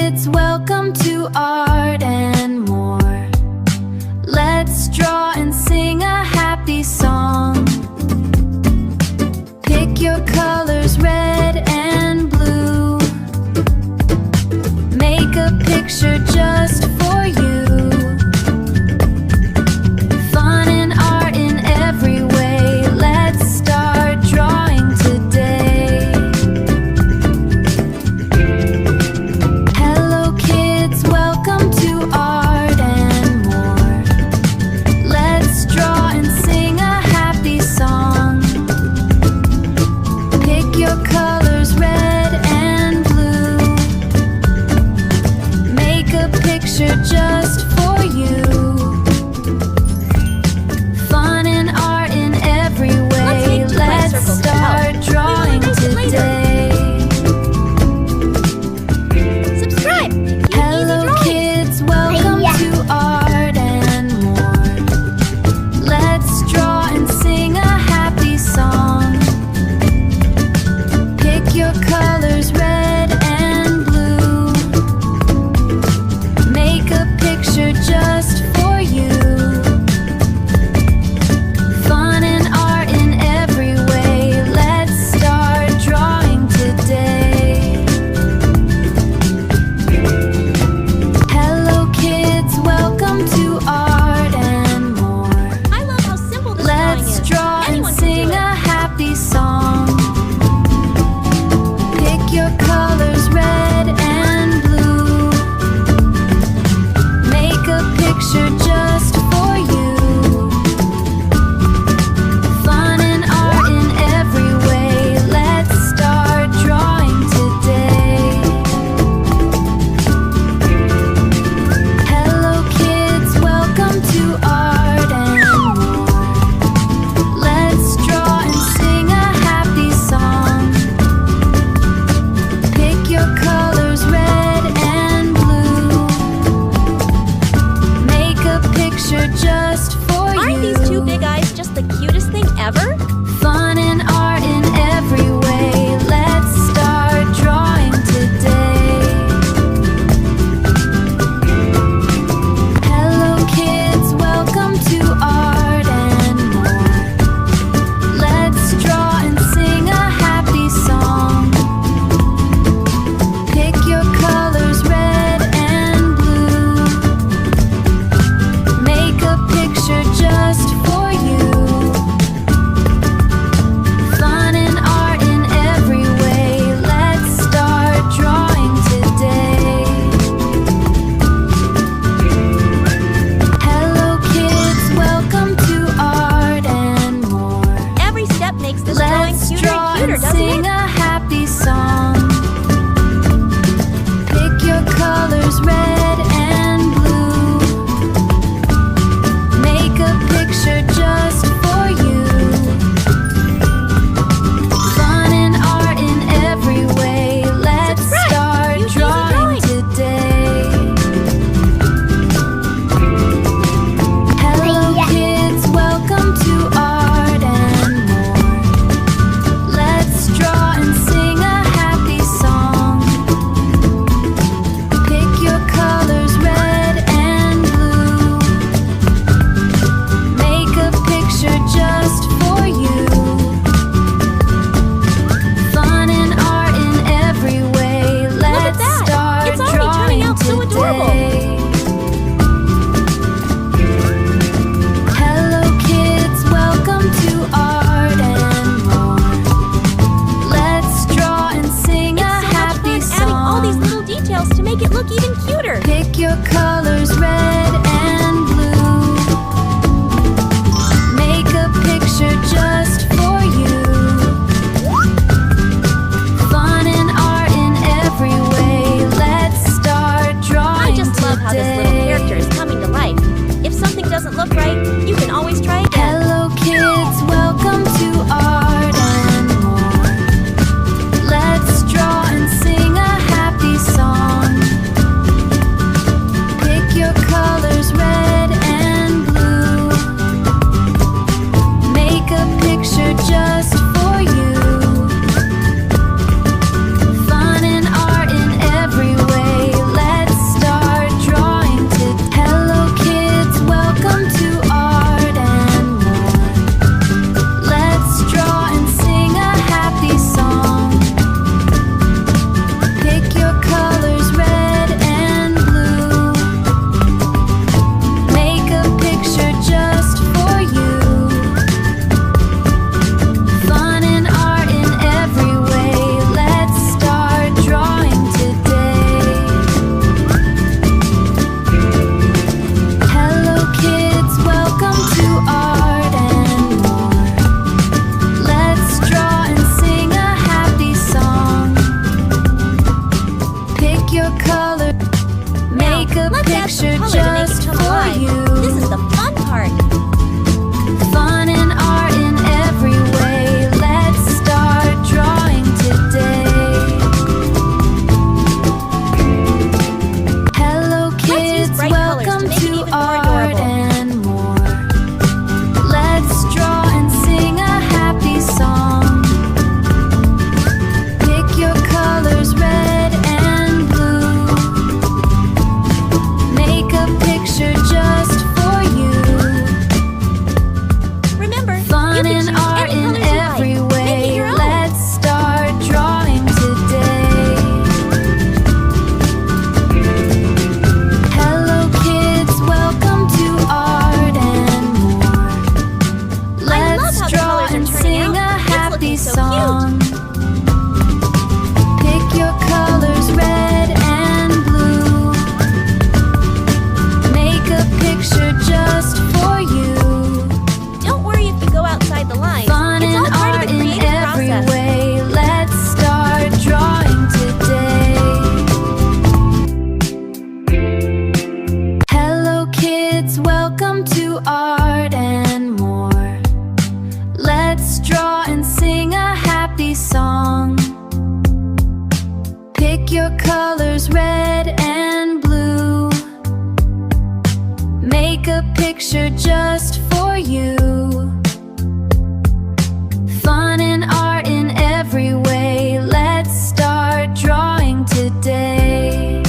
kids, welcome to Art and More. Let's draw and sing a happy song. Pick your colors, red and blue. Make a picture just for you. Fun and art in every way. Let's start drawing today. Hello kids, welcome to Art and More. Let's draw and sing a happy song. Pick your colors, red and blue. Make a picture just for you. Fun and art in every way. Let's start drawing today. Subscribe! Hello kids, welcome to Art and More. Let's draw and sing a happy song. Pick your colors, red and blue. Make a picture just for you. Fun and art in every way. Let's start drawing today. Hello kids, welcome to Art and More. I love how simple this drawing Let's is. draw and Anyone can do sing it. a happy song. Pick your colors, red and blue. Make a picture just for you. Fun and art in every way. Let's start drawing today. Hello kids, welcome to Art and More. Let's draw and sing a happy song. Pick your colors, red and blue. Make a picture just for you. Aren't these two big eyes just the cutest thing ever? Fun and art in every way. Let's start drawing today. Hello kids, welcome to Art and More. Let's draw and sing a happy song. Pick your colors, red and blue. Make a picture just for you. Fun and art in every way. Let's start drawing today. Hello kids, welcome to Art and More. Every step makes this drawing Let's cuter draw and cuter, and doesn't sing it? a happy song. Pick your colors, red and blue. Make a picture just for you. Fun and art in every way. Let's Subscribe! start Use easy drawing drawing. today. Hello kids, welcome to Art and More. Let's draw and sing a happy song. Pick your colors, red and blue. Make a picture just for you. Fun and art in every way. Let's that. start It's already turning drawing out so adorable. today. Hello kids, welcome to Art and More. Let's draw and sing a It's so much happy fun adding all these song. little details to make it look even cuter. Pick your colors, red and blue. Make a picture just for you. Fun and art in every way. Let's start I drawing just love how this little today. character is coming to life. If something doesn't look right, you can always try again. Hello kids, welcome to Art and More. Let's draw and sing a happy song. Pick your Let's add some picture color to make it just come for alive. you. This is the fun part. Fun and art in every way. Let's start drawing today. Hello kids, bright colors to welcome make it to even more art adorable. and more. Let's draw and sing a happy song. Pick your colors, red and blue. Make a picture just for you. Remember, Fun you can and choose art any in colors you every like. Make it way. your own. Let's start drawing today. Hello kids, welcome to art and more. I love Let's how the draw colors are and turning sing out. a It's happy looking so song. Pick your colors, red and blue. Make a picture just for you. Don't worry if you go outside the lines. Fun It's all and part of art the in creative every process. way. Let's start drawing today. Hello kids, welcome to art and more. Let's draw and sing a happy song. Pick your colors, red and blue. Make a picture just for you. Fun and art in every way. Let's start drawing today.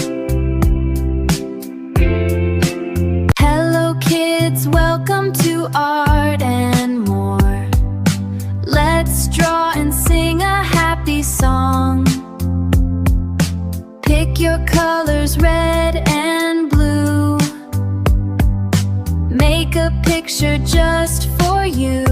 Hello kids, welcome to art and more. Let's draw and sing a happy song. Pick your colors, red and blue. Make a picture just for you.